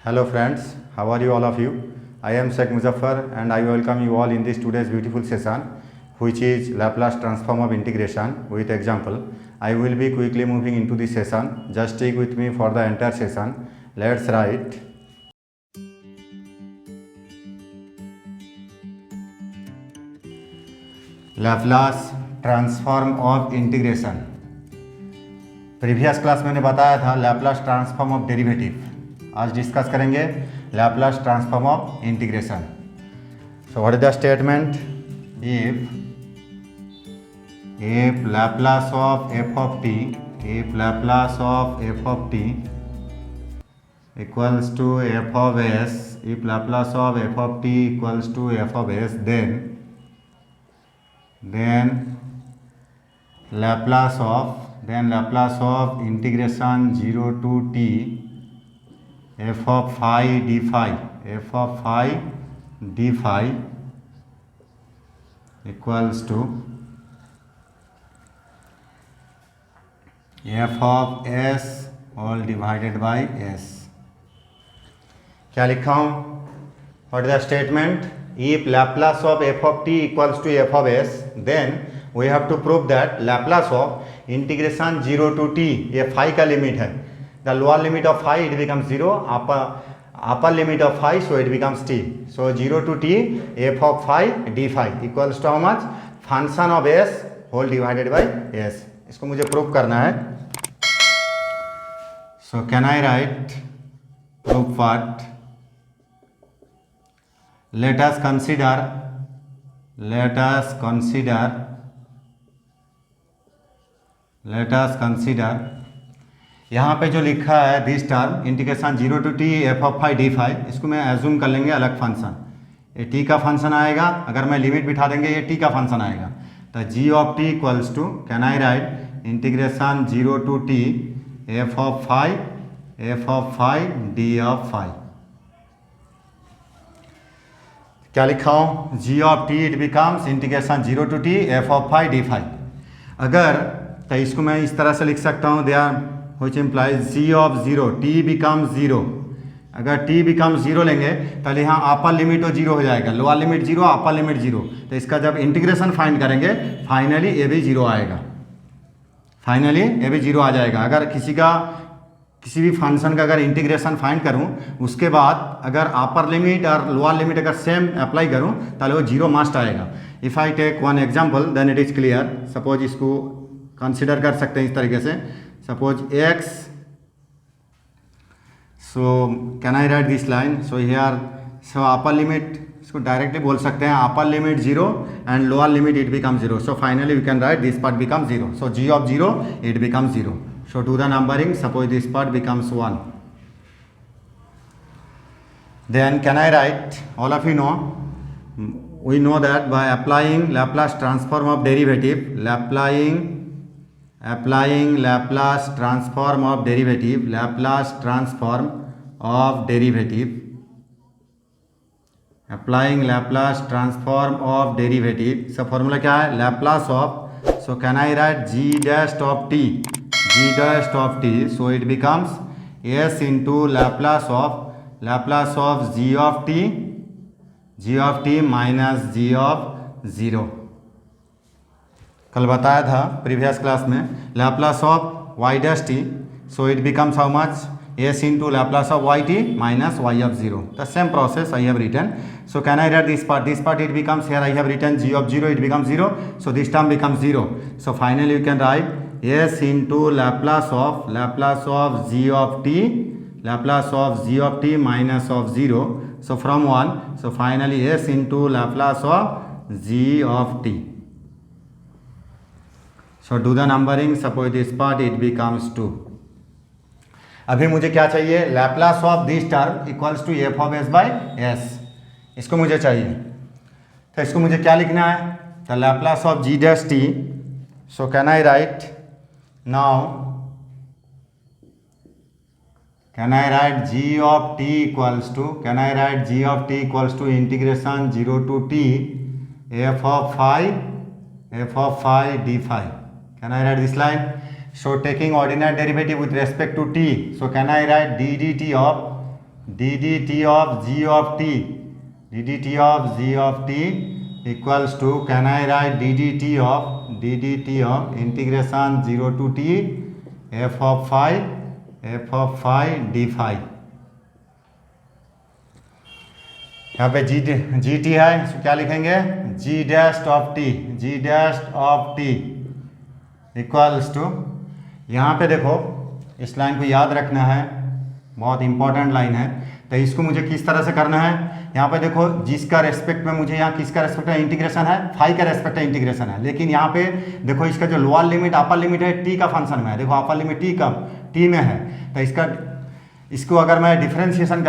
Hello friends, how are you all of you? I am Sheikh Muzaffar and I welcome you all in this today's beautiful session which is Laplace transform of integration with example. I will be quickly moving into this session. Just stick with me for the entire session. Let's write Laplace transform of integration. Previous class मैंने बताया था Laplace transform of derivative. आज discuss करेंगे Laplace transform of integration. So what is the statement? If Laplace of F of T equals to F of S, if Laplace of F of T equals to F of S, then Laplace of integration 0 to t f of phi d phi equals to f of s all divided by s. क्या लिखा हूँ? What is the statement? If Laplace of f of t equals to f of s, then we have to prove that Laplace of integration 0 to t, ये phi का limit है. The lower limit of phi it becomes 0, upper limit of phi so it becomes t. So 0 to t f of phi d phi equals to how much? Function of s whole divided by s. इसको मुझे prove करना है. So can I write proof what? Let us consider यहाँ पे जो लिखा है this term integration 0 to t f of phi d phi, इसको मैं एज्यूम कर लेंगे अलग फंक्शन. ये t का फंक्शन आएगा, अगर मैं लिमिट बिठा देंगे ये t का फंक्शन आएगा. तो g of t equals to, can I write integration 0 to t f of phi d of phi. क्या लिखा हूँ? g of t it becomes integration 0 to t f of phi d phi. अगर तो इसको मैं इस तरह से लिख सकता हूँ there which implies g of 0 t becomes 0. अगर t बिकम्स 0 लेंगे तो यहाँ अपर लिमिट 0 हो जाएगा, लोअर लिमिट 0, अपर लिमिट 0. तो इसका जब इंटीग्रेशन फाइंड करेंगे फाइनली ये भी 0 आएगा, आ जाएगा. अगर किसी भी फंक्शन का अगर इंटीग्रेशन फाइंड करूं उसके बाद अगर अपर लिमिट और लोअर लिमिट अगर सेम अप्लाई करूं तो वो 0 मस्ट आएगा. If I take one example then it is clear. Suppose इसको कंसिडर कर सकते हैं इस तरीके से. Suppose x, so can I write this line? So here so upper limit, इसको डायरेक्टली बोल सकते हैं upper limit 0 and lower limit it become 0. So finally we can write this part become 0. So g of 0 it become 0. So do the numbering. Suppose this part becomes 1. Then can I write? All of you know, we know that by applying Laplace transform of derivative, applying Laplace transform of derivative, applying Laplace transform of derivative. So formula क्या है? Laplace of. So can I write g dash of t? So it becomes s into Laplace of g of t minus g of 0. कल बताया था previous class में Laplace of y dash t, so it becomes how much? s into Laplace of yt minus y of 0. The same process I have written. So can I write this part? This part it becomes, here I have written g of 0 it becomes 0. So this term becomes 0. So finally you can write s into Laplace of g of t minus of 0. So from 1. So finally s into Laplace of g of t. So do the numbering. Suppose this part it becomes 2. अभी मुझे क्या चाहिए? Laplace of this term equals to f of s by s. इसको मुझे चाहिए. तो इसको मुझे क्या लिखना है? तो Laplace of g dash t. So can I write now? Can I write g of t equals to? Can I write g of t equals to integration 0 to t f of phi d phi? Can I write this line? So taking ordinary derivative with respect to t, so can I write d dt of dt of g of t, dt of g of t equals to, can I write dt of integration 0 to t f of phi d phi। यहाँ पे G T है, इसको क्या लिखेंगे, G dash of T equals to, यहाँ पे देखो इस लाइन को याद रखना है, बहुत इंपॉर्टेंट लाइन है। तो इसको मुझे किस तरह से करना है, यहाँ पे देखो जिसका रेस्पेक्ट में मुझे, यहाँ किसका रेस्पेक्ट है, इंटीग्रेशन है, फाई का रेस्पेक्ट है, इंटीग्रेशन है। लेकिन यहाँ पे देखो इसका जो लोअर लिमिट अपर लिमिट है टी का फंक्शन में है, देखो अपर लिमिट टी में है। तो इसको अगर मैं डिफरेंशिएशन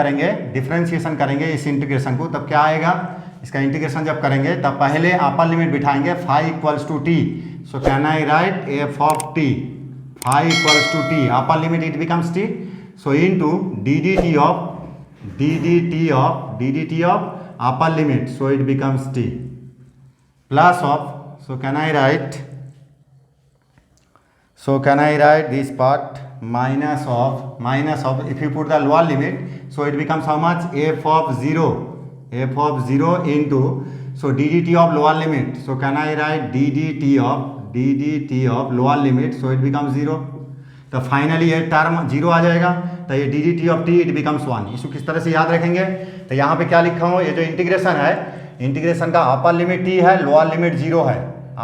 करेंगे इस इंटीग्रेशन को, तब क्या आएगा, इसका इंटीग्रेशन जब करेंगे तब पहले अपर लिमिट बिठाएंगे phi equals to T. So can I write F of T phi equals to T, upper limit it becomes T, so into D D T of upper limit, so it becomes T plus of, so can I write this part minus of, if you put the lower limit, so it becomes how much, f of 0 into, so ddt of lower limit, so can I write ddt of lower limit, so it becomes 0। तो finally ये term 0 आ जाएगा, तो ये dt of t it becomes 1। इसको किस तरह से याद रखेंगे, तो यहाँ पे क्या लिखा हूँ, ये जो इंटीग्रेशन है, इंटीग्रेशन का अपर लिमिट t है, लोअर लिमिट 0 है,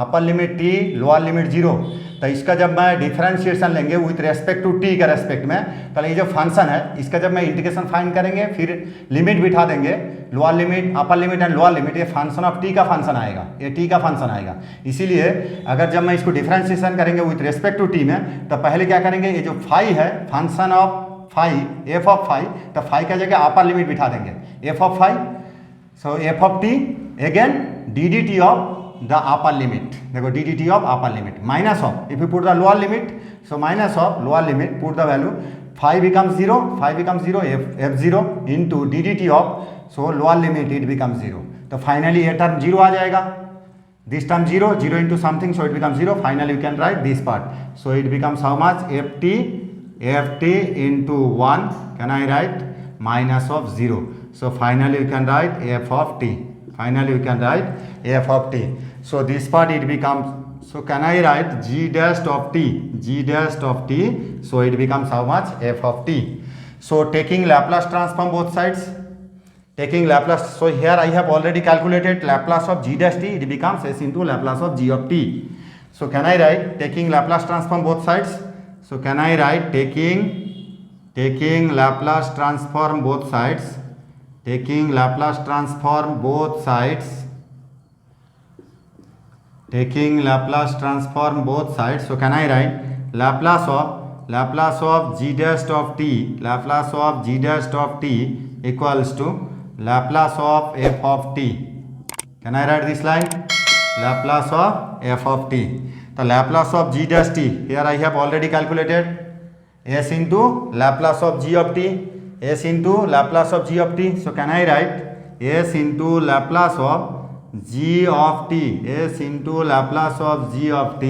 upper limit t lower limit 0। तो इसका जब मैं डिफरेंशिएशन लेंगे विथ रेस्पेक्ट टू टी का रेस्पेक्ट में, तो ये जो फंक्शन है इसका जब मैं इंटीग्रेशन फाइंड करेंगे, फिर लिमिट बिठा देंगे, lower limit upper limit and lower limit, ये फंक्शन ऑफ टी का फंक्शन आएगा, ये टी का फंक्शन आएगा। इसीलिए अगर जब मैं इसको डिफरेंशिएशन करेंगे विथ रेस्पेक्ट टू टी में, तो पहले क्या करेंगे, ये जो फाई है function of phi F of phi, तो फाई का जगह अपर लिमिट बिठा देंगे F of phi, so F of T again D D T of the upper limit, देखो ddt of upper limit minus of, if you put the lower limit, so minus of lower limit, put the value, phi becomes 0 f0 into ddt of, so lower limit it becomes 0। तो finally ये term 0 आ जाएगा, this term 0 into something, so it becomes 0। finally we can write this part, so it becomes how much, ft into 1, can I write minus of 0, so finally we can write f of t, f of t। So this part it becomes, so can I write g dash of t, so it becomes how much, f of t। So taking Laplace transform both sides, so here I have already calculated Laplace of g dash t, it becomes s into Laplace of g of t। So can I write taking Laplace transform both sides, so can I write taking Laplace transform both sides, taking Laplace transform both sides, so can I write Laplace of g dash of t equals to Laplace of f of t। Can I write this line, Laplace of f of t? The Laplace of g dash t, here I have already calculated, s into Laplace of g of t, so can I write s into Laplace of g of t,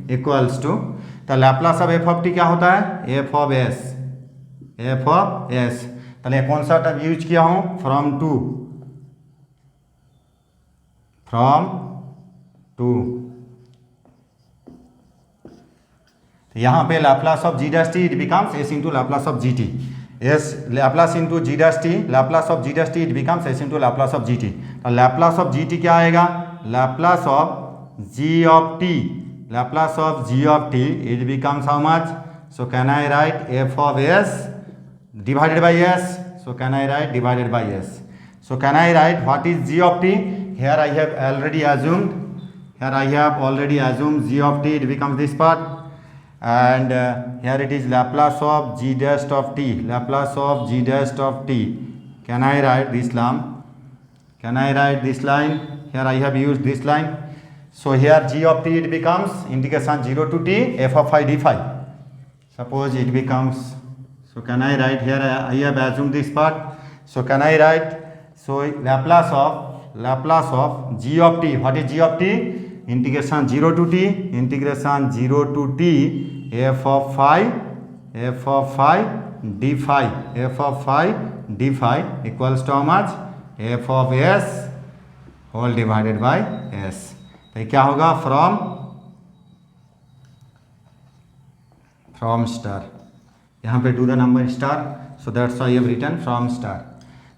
equals to, तो Laplace of f of t क्या होता है, f of s। तो कौन सा term use किया हूँ, from to, तो यहाँ पे Laplace of g dash t it becomes s into Laplace of gt, s Laplace into g dash t, Laplace of g dash t it becomes s into Laplace of gt। तो Laplace of gt क्या आएगा, Laplace of g of t it becomes how much, so can I write f of s divided by s, so can I write divided by s। So can I write what is g of t, here I have already assumed g of t, it becomes this part, and here it is Laplace of g dash of t, can I write this line, here I have used this line, so here g of t it becomes integration 0 to t f of phi d phi, suppose it becomes, so can I write, here I have assumed this part, so can I write, so Laplace of g of t, what is g of t, integration 0 to t f of phi d phi, f of phi d phi equals to how much, f of s whole divided by s। तो ये क्या होगा, from star, यहाँ पे do the number star, so that's why I have written from star.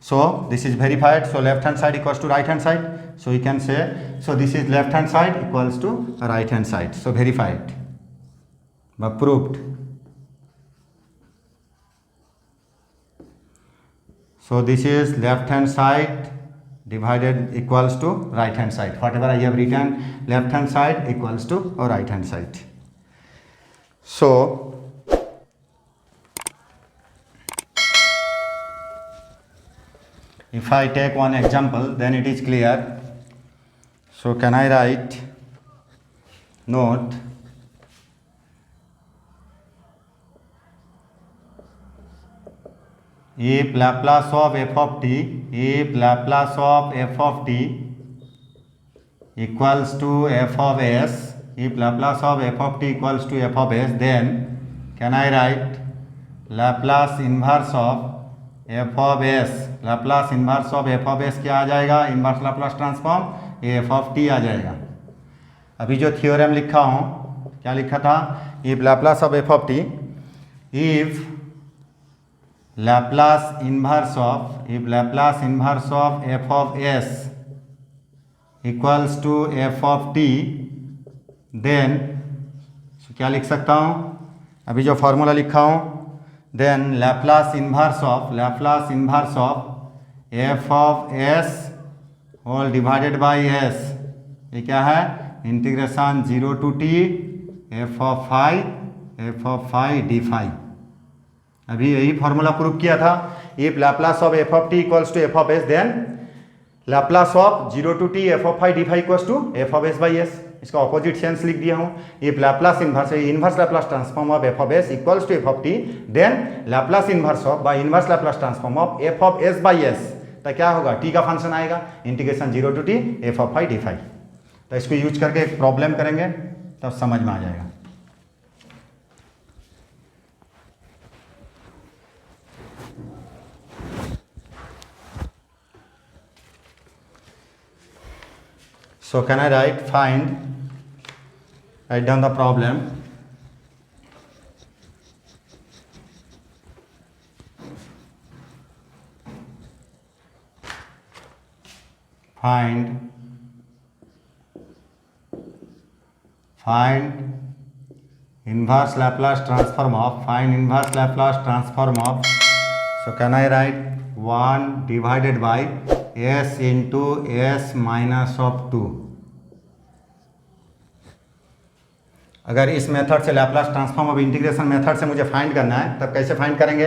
So this is verified, so left hand side equals to right hand side, so you can say, so this is left hand side equals to right hand side, so verified but proved। So this is left hand side divided equals to right hand side, whatever I have written, left hand side equals to or right hand side। So if I take one example, then it is clear। So can I write note, if Laplace of f of t, if Laplace of f of t equals to f of s, if Laplace of f of t equals to f of s, then can I write Laplace inverse of f of s, Laplace inverse of f of s क्या आ जाएगा, inverse Laplace transform f of t आ जाएगा। अभी जो theorem लिखा हूँ, क्या लिखा था, if Laplace of f of t, if Laplace inverse of f of s equals to f of t, then क्या लिख सकता हूँ, अभी जो फॉर्मूला लिखा हूँ, then Laplace inverse of f of s whole divided by s, ये क्या है, integration 0 to t f of phi d phi। अभी यही फॉर्मूला प्रूव किया था, if Laplace of f of t equals to f of s, then Laplace of 0 to t f of phi d phi equals to f of s by s। इसका opposite sense लिख दिया हूँ, if Laplace inverse Laplace transform of f of s equals to f of t, then Laplace inverse of by inverse Laplace transform of f of s by s, तो क्या होगा, t का function आएगा, integration 0 to t f of phi d phi। तो इसको use करके एक problem करेंगे तब समझ में आ जाएगा। So can I write write down the problem। Find inverse Laplace transform of, so can I write 1 divided by s into s minus of 2। अगर इस मेथड से Laplace transform of integration method से मुझे फाइंड करना है, तब कैसे find करेंगे,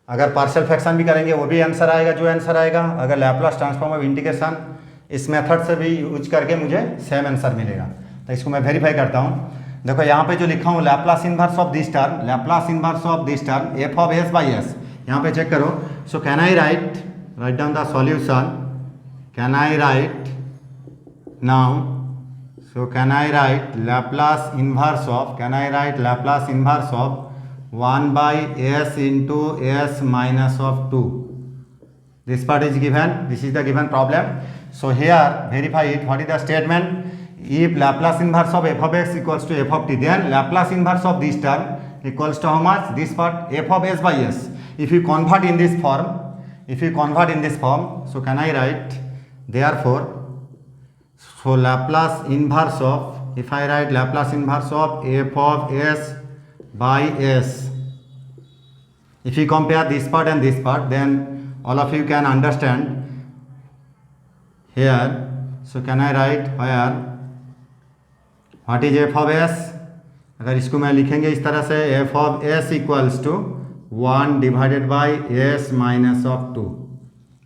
अगर पार्शियल फ्रैक्शन भी करेंगे वो भी आंसर आएगा जो आंसर आएगा, अगर लैप्लास ट्रांसफॉर्म ऑफ इंटीग्रेशन इस मेथड से भी यूज करके मुझे सेम आंसर मिलेगा। तो इसको मैं वेरीफाई करता हूँ। देखो यहाँ पे जो लिखा हूँ, Laplace inverse of this term, F of S by S, यहाँ पे चेक करो। सो can I write down the solution, can I right now, so can I write Laplace inverse of 1 by s into s minus of 2। This part is given, this is the given problem। So here verify it, what is the statement, if Laplace inverse of f of x equals to f of t, then Laplace inverse of this term equals to how much, this part f of s by s। If you convert in this form, so can I write therefore, so Laplace inverse of, if I write Laplace inverse of f of s by s, if you compare this part and this part, then all of you can understand here। So can I write where, what is f of s, अगर इसको मैं लिखेंगे इस तरह से, f of s equals to 1 divided by s minus of 2।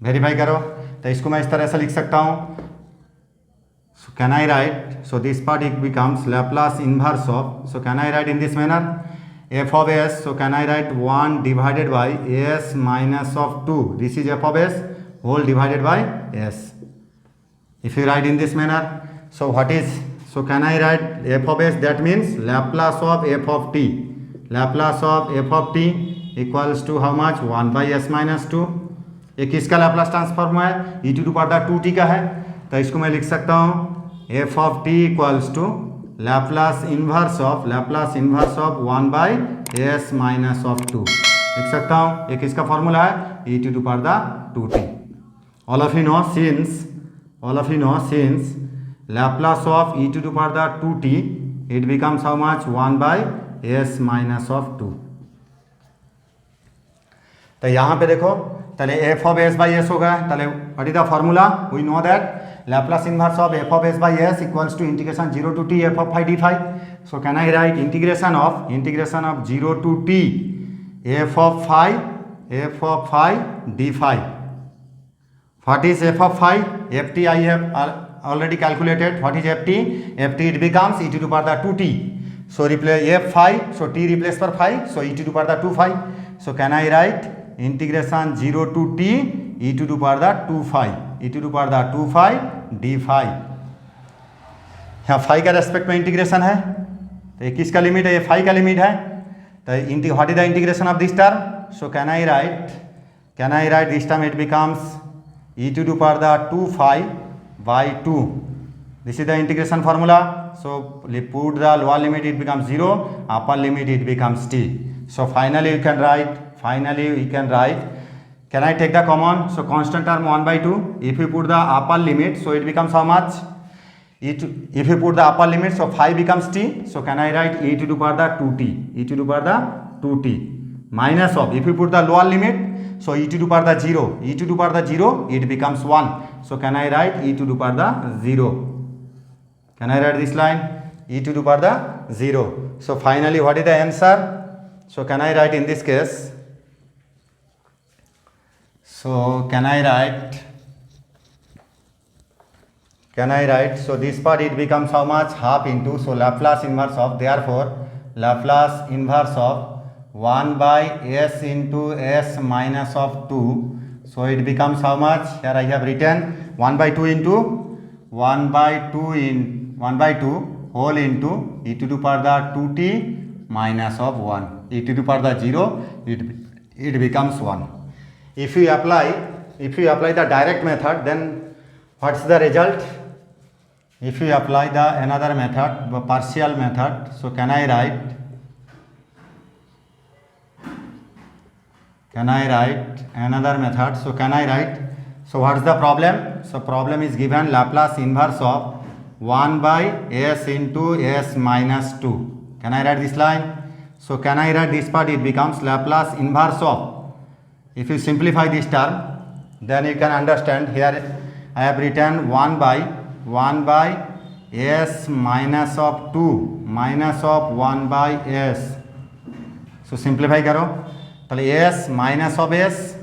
Verify करो, तो इसको मैं इस तरह से लिख सकता हूँ। So can I write, so this part it becomes Laplace inverse of, so can I write in this manner, f of s, so can I write 1 divided by s minus of 2, this is f of s whole divided by s। If you write in this manner, so what is, so can I write f of s, that means Laplace of f of t, equals to how much 1/s-2। ये किसका Laplace transform है? e⁻2t का है। तो इसको मैं लिख सकता हूँ f of t equals to Laplace inverse of 1/s-2 लिख सकता हूँ। ये किसका फॉर्मूला है? e⁻2t। all of you know since Laplace of e⁻2t it becomes how much? 1/s-2। तो यहाँ पे देखो ताले f of s by s होगा। ताले what is the formula? We know that Laplace inverse of f of s by s equals to integration 0 to t f of phi d phi. So can I write integration of 0 to t f of phi d phi. What is f of phi? ft I have already calculated. What is ft? ft it becomes e⁻2t. So replace f phi. So t replace for phi. So e⁻2 phi. So can I write integration 0 to t e⁻2 phi d phi। यहाँ phi का respect में integration है। तो ये किसका limit है? ये phi का लिमिट है। तो what is the integration of this term? So can I write this term? It becomes e⁻2 phi by 2. This is the integration formula. So put the lower limit, it becomes 0, upper limit it becomes t. So finally you can write, can I take the common? So constant term 1/2. If you put the upper limit, so it becomes how much? If you put the upper limit, so phi becomes t. So can I write e⁻2t minus of, if you put the lower limit, so e⁻0, it becomes 1. So can I write e⁻0? Can I write this line? e⁻0. So finally what is the answer? So can I write in this case? So can I write, so this part it becomes how much? Half into, so Laplace inverse of, therefore Laplace inverse of 1/s into s minus of 2. So it becomes how much? Here I have written 1/2 whole into e⁻2t minus of 1. e⁻0 it becomes 1. If you apply the direct method, then what's the result? If you apply the another method, the partial method, so can I write another method? So can I write, so what's the problem? So problem is given Laplace inverse of 1/s into s minus 2. Can I write this line? So can I write this part? It becomes Laplace inverse of, if you simplify this term, then you can understand. Here I have written 1/s minus of 2 minus of 1/s. So simplify करो, तो s minus of s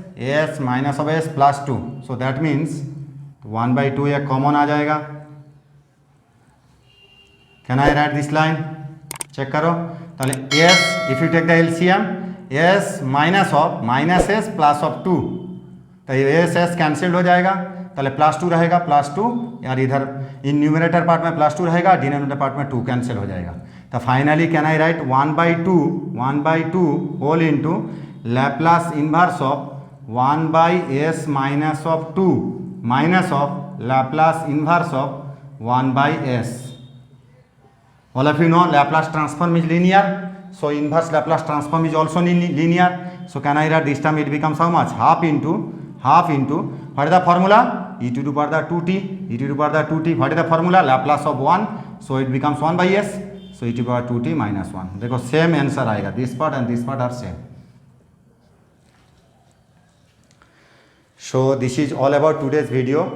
plus 2. So that means 1/2 ये common आ जाएगा. Can I write this line? Check करो, तो s, if you take the LCM, s minus s plus of 2, तो ये s cancelled हो जाएगा, तो +2 रहेगा, +2 यार इधर इन न्यूमरेटर पार्ट में +2 रहेगा, डिनोमिनेटर पार्ट में 2 कैंसिल हो जाएगा. तो finally can I write 1/2 whole into Laplace inverse of 1/s minus of 2 minus of Laplace inverse of 1/s. All of you know Laplace transform is linear, so inverse Laplace transform is also linear. So can I write this term? It becomes how much? Half into what is the formula? e⁻2t. What is the formula? Laplace of 1, so it becomes 1/s, so e⁻2t minus 1. देखो same answer आएगा, this part and this part are same. So this is all about today's video.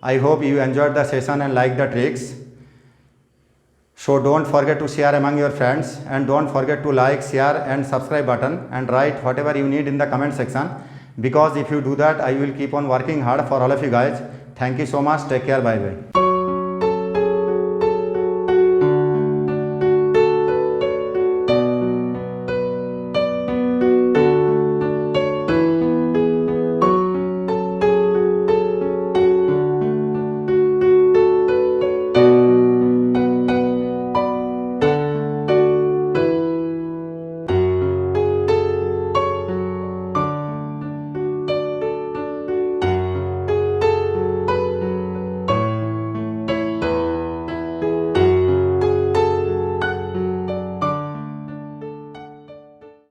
I hope you enjoyed the session and like the tricks. So don't forget to share among your friends, and don't forget to like, share and subscribe button, and write whatever you need in the comment section, because if you do that I will keep on working hard for all of you guys. Thank you so much. Take care. Bye bye.